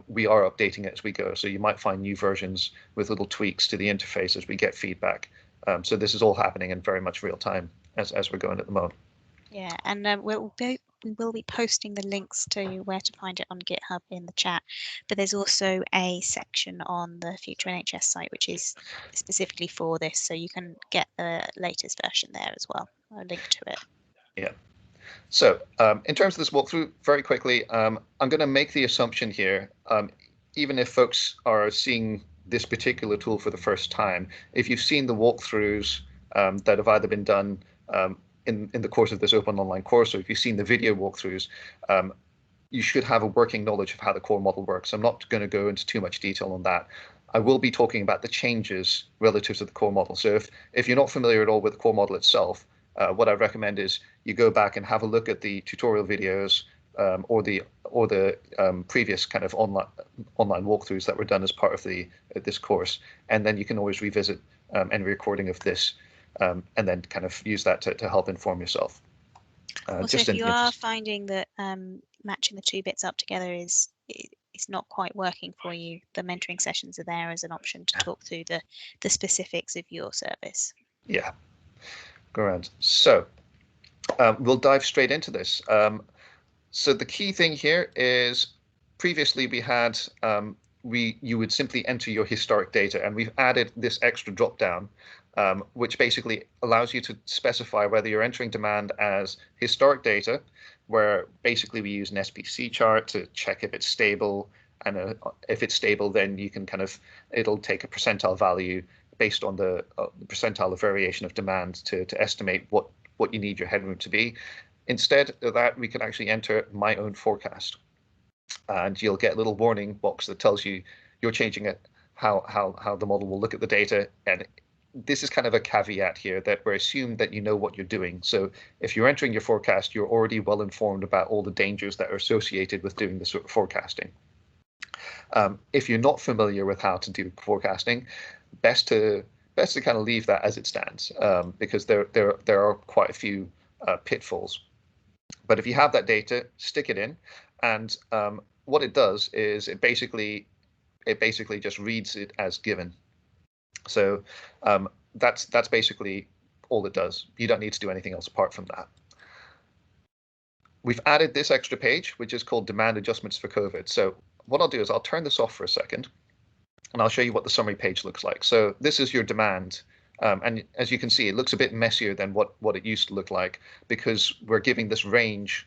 we are updating it as we go. So you might find new versions with little tweaks to the interface as we get feedback. So this is all happening in very much real time as we're going at the moment. Yeah, and we will be posting the links to where to find it on GitHub in the chat, but there's also a section on the Future NHS site which is specifically for this, so you can get the latest version there as well, a link to it. Yeah. So in terms of this walkthrough, very quickly, I'm going to make the assumption here, even if folks are seeing this particular tool for the first time, if you've seen the walkthroughs that have either been done in the course of this open online course, or if you've seen the video walkthroughs, you should have a working knowledge of how the core model works. I'm not going to go into too much detail on that. I will be talking about the changes relative to the core model. So if you're not familiar at all with the core model itself, what I recommend is you go back and have a look at the tutorial videos or the previous kind of online walkthroughs that were done as part of this course, and then you can always revisit any recording of this and then kind of use that to help inform yourself. Also, if you are finding that matching the two bits up together is not quite working for you, the mentoring sessions are there as an option to talk through the specifics of your service. Yeah, grand. So we'll dive straight into this. So the key thing here is previously we had you would simply enter your historic data, and we've added this extra drop down, which basically allows you to specify whether you're entering demand as historic data, where basically we use an SPC chart to check if it's stable, and if it's stable, then you can it'll take a percentile value based on the percentile of variation of demand to estimate what you need your headroom to be. Instead of that, we can actually enter my own forecast, and you'll get a little warning box that tells you you're changing it, how the model will look at the data. And this is kind of a caveat here that we're assumed that you know what you're doing. So if you're entering your forecast, you're already well informed about all the dangers that are associated with doing this sort of forecasting. If you're not familiar with how to do forecasting, best to kind of leave that as it stands, because there are quite a few pitfalls. But if you have that data, stick it in, and what it does is it basically just reads it as given. So that's basically all it does. You don't need to do anything else apart from that. We've added this extra page, which is called demand adjustments for COVID. So what I'll do is I'll turn this off for a second, and I'll show you what the summary page looks like. So this is your demand. And as you can see, it looks a bit messier than what it used to look like, because we're giving this range,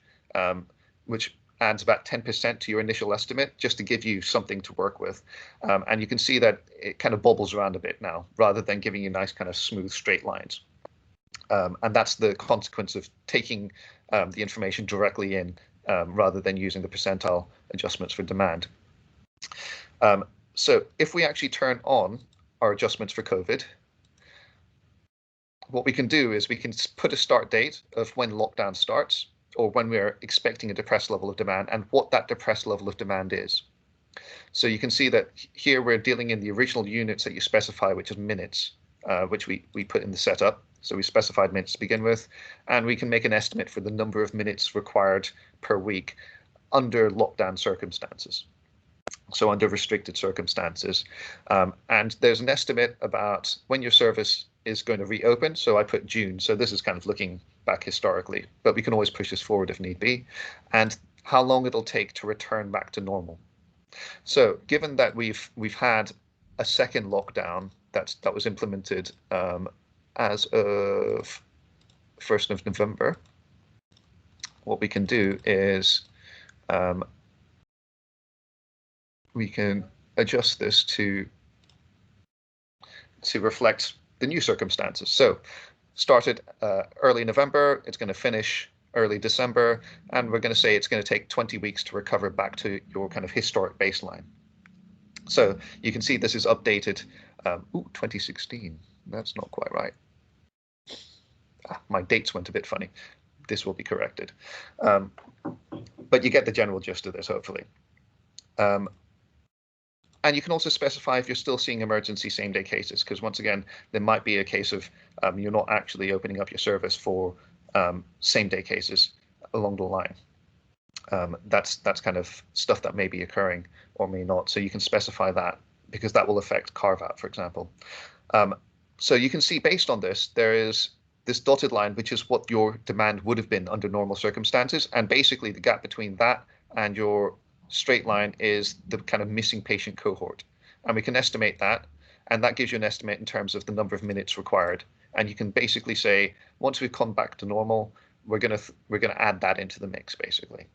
which adds about 10% to your initial estimate, just to give you something to work with. And you can see that it kind of bobbles around a bit now, rather than giving you nice kind of smooth straight lines. And that's the consequence of taking the information directly in, rather than using the percentile adjustments for demand. So if we actually turn on our adjustments for COVID, what we can do is we can put a start date of when lockdown starts, or when we're expecting a depressed level of demand, and what that depressed level of demand is. So you can see that here we're dealing in the original units that you specify, which is minutes, which we put in the setup. So we specified minutes to begin with, and we can make an estimate for the number of minutes required per week under lockdown circumstances. So under restricted circumstances. And there's an estimate about when your service is going to reopen. So I put June. So this is kind of looking back historically, but we can always push this forward if need be. And how long it'll take to return back to normal. So given that we've had a second lockdown that was implemented as of 1st of November, what we can do is we can adjust this to reflect the new circumstances. So started early November, it's going to finish early December, and we're going to say it's going to take 20 weeks to recover back to your kind of historic baseline. So you can see this is updated. 2016, that's not quite right. My dates went a bit funny. This will be corrected. But you get the general gist of this, hopefully. And you can also specify if you're still seeing emergency same-day cases, because once again, there might be a case of you're not actually opening up your service for same-day cases along the line. That's kind of stuff that may be occurring or may not. So you can specify that, because that will affect carve-out, for example. So you can see based on this, there is this dotted line, which is what your demand would have been under normal circumstances. And basically the gap between that and your straight line is the kind of missing patient cohort, and we can estimate that, and that gives you an estimate in terms of the number of minutes required. And you can basically say, once we've come back to normal, we're gonna add that into the mix, basically.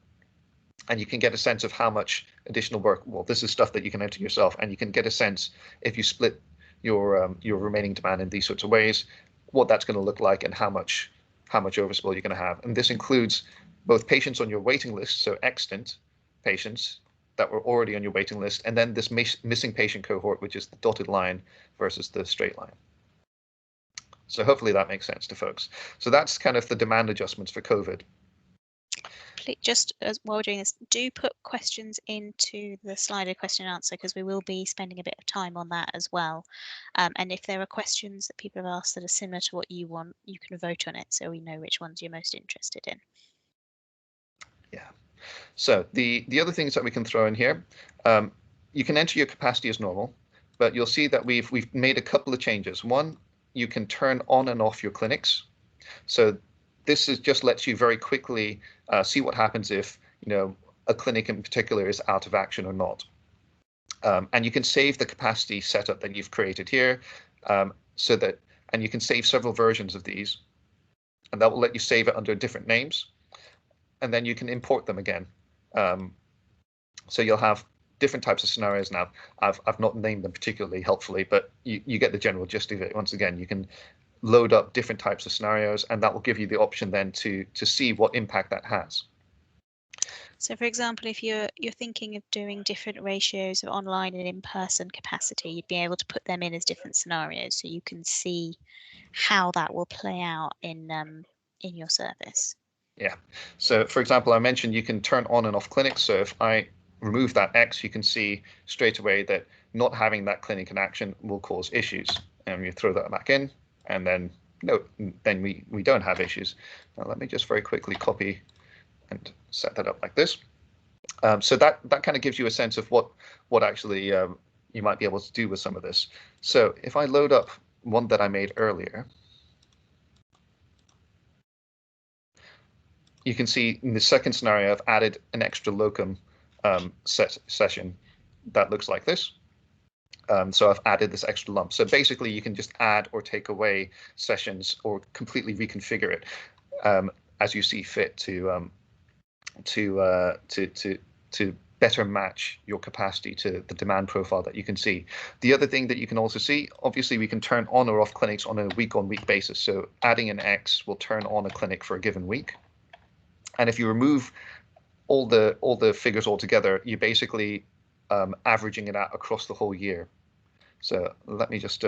And you can get a sense of how much additional work. Well, this is stuff that you can enter yourself, and you can get a sense if you split your remaining demand in these sorts of ways, what that's going to look like, and how much overspill you're going to have. And this includes both patients on your waiting list, so extant, patients that were already on your waiting list, and then this missing patient cohort, which is the dotted line versus the straight line. So hopefully that makes sense to folks. So that's kind of the demand adjustments for COVID. Just as while we're doing this, do put questions into the Slido question and answer, because we will be spending a bit of time on that as well. And if there are questions that people have asked that are similar to what you want, you can vote on it so we know which ones you're most interested in. Yeah. So the other things that we can throw in here, you can enter your capacity as normal, but you'll see that we've made a couple of changes. One, you can turn on and off your clinics. So this just lets you very quickly see what happens if a clinic in particular is out of action or not. And you can save the capacity setup that you've created here, and you can save several versions of these, and that will let you save it under different names, and then you can import them again. So you'll have different types of scenarios now. I've not named them particularly helpfully, but you get the general gist of it. Once again, you can load up different types of scenarios, and that will give you the option then to see what impact that has. So for example, if you're thinking of doing different ratios of online and in-person capacity, you'd be able to put them in as different scenarios so you can see how that will play out in your service. Yeah. So for example, I mentioned you can turn on and off clinics. So if I remove that X, you can see straight away that not having that clinic in action will cause issues. And you throw that back in, and then then we don't have issues. Now let me just very quickly copy and set that up like this. So that kind of gives you a sense of what actually you might be able to do with some of this. So if I load up one that I made earlier, you can see in the second scenario I've added an extra locum session that looks like this. So I've added this extra lump. So basically you can just add or take away sessions or completely reconfigure it as you see fit to better match your capacity to the demand profile that you can see. The other thing that you can also see, obviously we can turn on or off clinics on a week-on-week basis. So adding an X will turn on a clinic for a given week. And if you remove all the figures altogether, you're basically averaging it out across the whole year. So let me just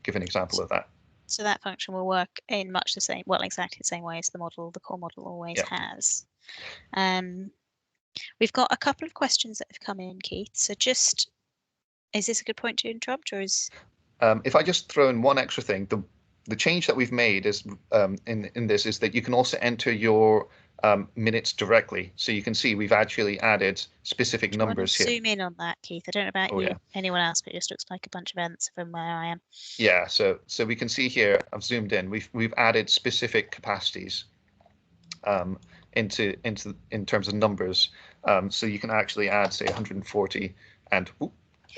give an example of that. So that function will work in much the same, well, exactly the same way as the core model always has. We've got a couple of questions that have come in, Keith. So just, is this a good point to interrupt, or is? If I just throw in one extra thing, the change that we've made is in this is that you can also enter your minutes directly. So you can see we've actually added specific numbers here. Zoom in on that, Keith. I don't know about you, anyone else, but it just looks like a bunch of ants from where I am. Yeah, so we can see here, I've zoomed in, we've added specific capacities in terms of numbers. So you can actually add, say, 140, and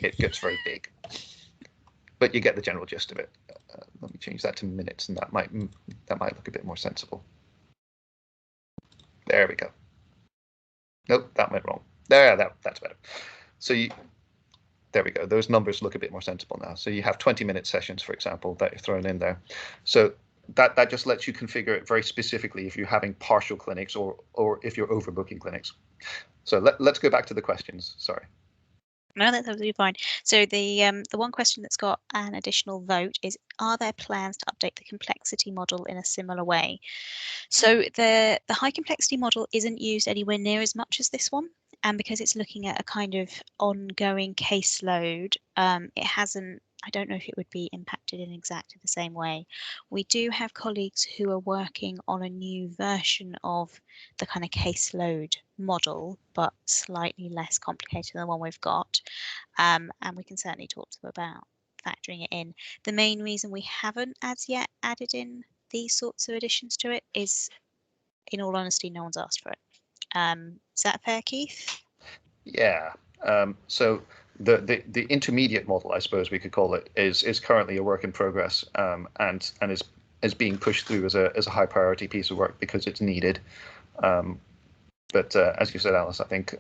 it gets very big. But you get the general gist of it. Let me change that to minutes, and that might look a bit more sensible. There we go. Nope, that went wrong. There, that's better. So there we go. Those numbers look a bit more sensible now. So you have 20-minute sessions, for example, that you're thrown in there. So that just lets you configure it very specifically if you're having partial clinics or if you're overbooking clinics. So let's go back to the questions. Sorry. No, that's absolutely fine. So the one question that's got an additional vote is, are there plans to update the complexity model in a similar way? So the high complexity model isn't used anywhere near as much as this one. And because it's looking at a kind of ongoing caseload, it hasn't, I don't know if it would be impacted in exactly the same way. We do have colleagues who are working on a new version of the kind of caseload model, but slightly less complicated than the one we've got. And we can certainly talk to them about factoring it in. The main reason we haven't as yet added in these sorts of additions to it is, in all honesty, no one's asked for it. Is that fair, Keith? Yeah. So the intermediate model, I suppose we could call it, is currently a work in progress, and is being pushed through as a high priority piece of work because it's needed. But as you said, Alice, I think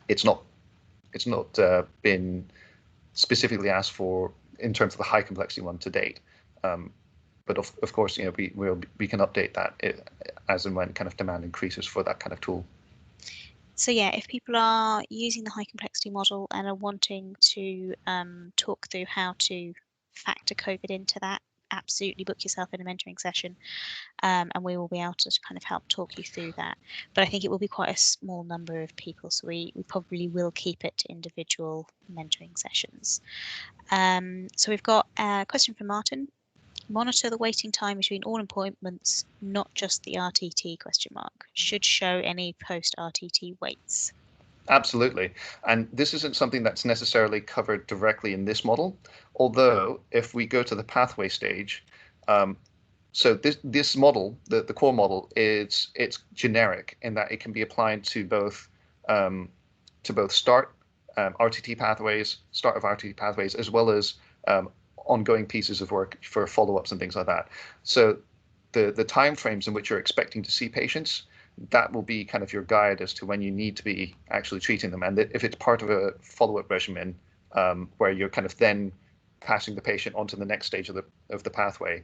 it's not been specifically asked for in terms of the high complexity one to date. But of course, we can update that as and when kind of demand increases for that kind of tool. So yeah, if people are using the high complexity model and are wanting to talk through how to factor COVID into that, absolutely book yourself in a mentoring session, and we will be able to kind of help talk you through that. But I think it will be quite a small number of people, so we probably will keep it to individual mentoring sessions. So we've got a question from Martin. Monitor the waiting time between all appointments, not just the RTT ? Should show any post RTT waits. Absolutely. And this isn't something that's necessarily covered directly in this model, although if we go to the pathway stage, so this model, the core model, it's generic in that it can be applied to both start RTT pathways, start of RTT pathways, as well as ongoing pieces of work for follow-ups and things like that. So the time frames in which you're expecting to see patients, that will be kind of your guide as to when you need to be actually treating them. And if it's part of a follow-up regimen where you're kind of then passing the patient onto the next stage of the pathway,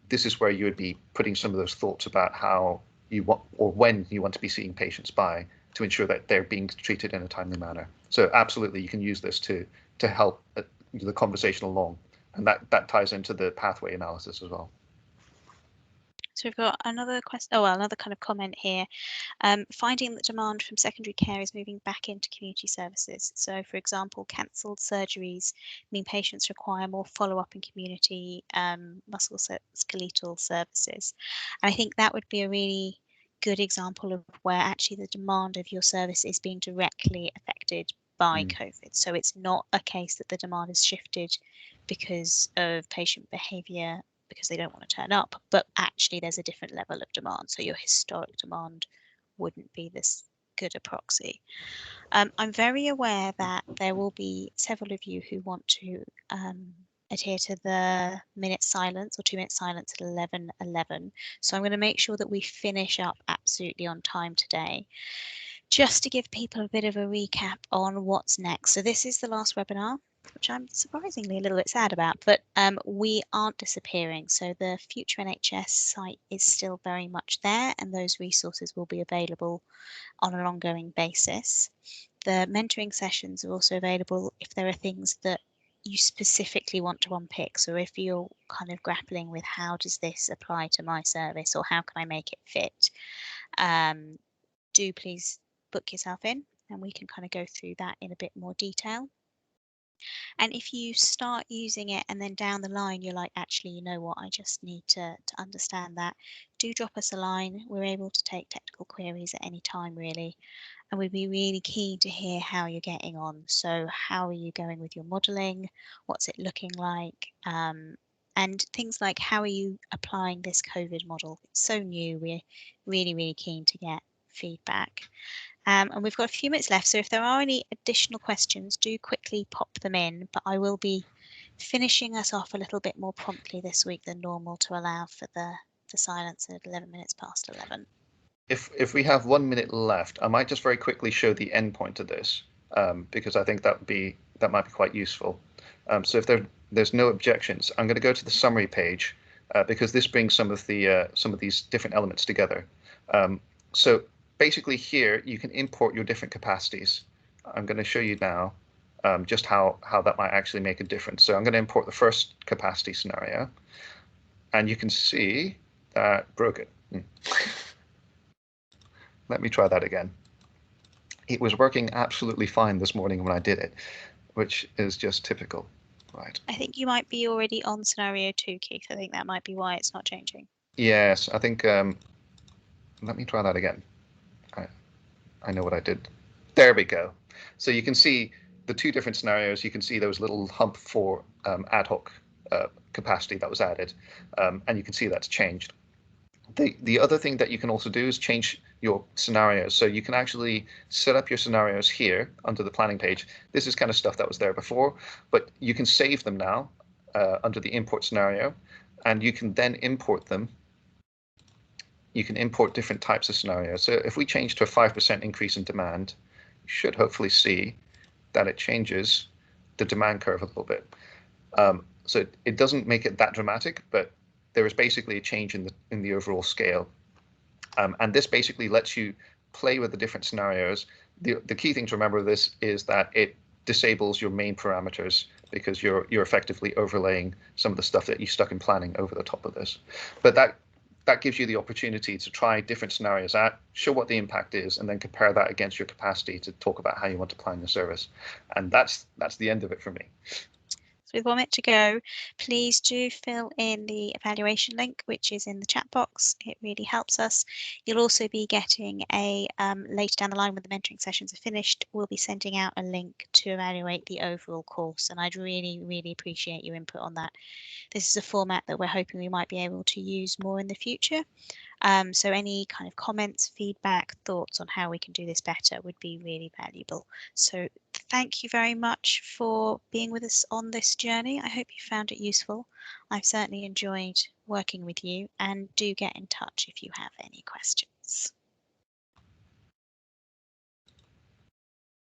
this is where you would be putting some of those thoughts about how you want or when you want to be seeing patients by, to ensure that they're being treated in a timely manner. So absolutely, you can use this to help the conversation along, and that ties into the pathway analysis as well. So we've got another question. Oh, well, another kind of comment here. Finding that demand from secondary care is moving back into community services. So, for example, cancelled surgeries mean patients require more follow-up in community musculoskeletal services. And I think that would be a really good example of where actually the demand of your service is being directly affected by COVID. So it's not a case that the demand has shifted because of patient behaviour, because they don't want to turn up, but actually there's a different level of demand. So your historic demand wouldn't be this good a proxy. I'm very aware that there will be several of you who want to adhere to the minute silence or 2 minute silence at 11:11. So I'm going to make sure that we finish up absolutely on time today. Just to give people a bit of a recap on what's next. So this is the last webinar, which I'm surprisingly a little bit sad about, but we aren't disappearing. So the Future NHS site is still very much there, and those resources will be available on an ongoing basis. The mentoring sessions are also available if there are things that you specifically want to unpick. So if you're kind of grappling with how does this apply to my service, or how can I make it fit, do please book yourself in, and we can kind of go through that in a bit more detail. And if you start using it and then down the line you're like, actually, you know what, I just need to understand that, do drop us a line. We're able to take technical queries at any time, really. And we'd be really keen to hear how you're getting on. So how are you going with your modelling? What's it looking like? And things like, how are you applying this COVID model? It's so new. We're really, really keen to get feedback. And we've got a few minutes left, so if there are any additional questions, do quickly pop them in, but I will be finishing us off a little bit more promptly this week than normal to allow for the silence at 11 minutes past 11. If we have 1 minute left, I might just very quickly show the endpoint of this, because I think that might be quite useful. So if there's no objections, I'm going to go to the summary page, because this brings some of these different elements together. So basically here you can import your different capacities. I'm going to show you now just how that might actually make a difference. So I'm going to import the first capacity scenario, and you can see that broke it. Let me try that again. It was working absolutely fine this morning when I did it, which is just typical. Right. I think you might be already on scenario 2, Keith. I think that might be why it's not changing. Yes, I think, let me try that again. I know what I did. There we go. So you can see the two different scenarios. You can see there was a little hump for ad hoc capacity that was added, and you can see that's changed. The other thing that you can also do is change your scenarios. So you can actually set up your scenarios here under the planning page. This is kind of stuff that was there before, but you can save them now under the import scenario, and you can then import them. You can import different types of scenarios. So if we change to a 5% increase in demand, you should hopefully see that it changes the demand curve a little bit. So it doesn't make it that dramatic, but there is basically a change in the overall scale. And this basically lets you play with the different scenarios. The key thing to remember with this is that it disables your main parameters, because you're effectively overlaying some of the stuff that you stuck in planning over the top of this. But that gives you the opportunity to try different scenarios out, show what the impact is, and then compare that against your capacity to talk about how you want to plan your service. And that's the end of it for me. So with 1 minute to go, please do fill in the evaluation link, which is in the chat box. It really helps us. You'll also be getting a, later down the line when the mentoring sessions are finished, we'll be sending out a link to evaluate the overall course. And I'd really, really appreciate your input on that. This is a format that we're hoping we might be able to use more in the future. So any kind of comments, feedback, thoughts on how we can do this better would be really valuable. So thank you very much for being with us on this journey. I hope you found it useful. I've certainly enjoyed working with you, and do get in touch if you have any questions.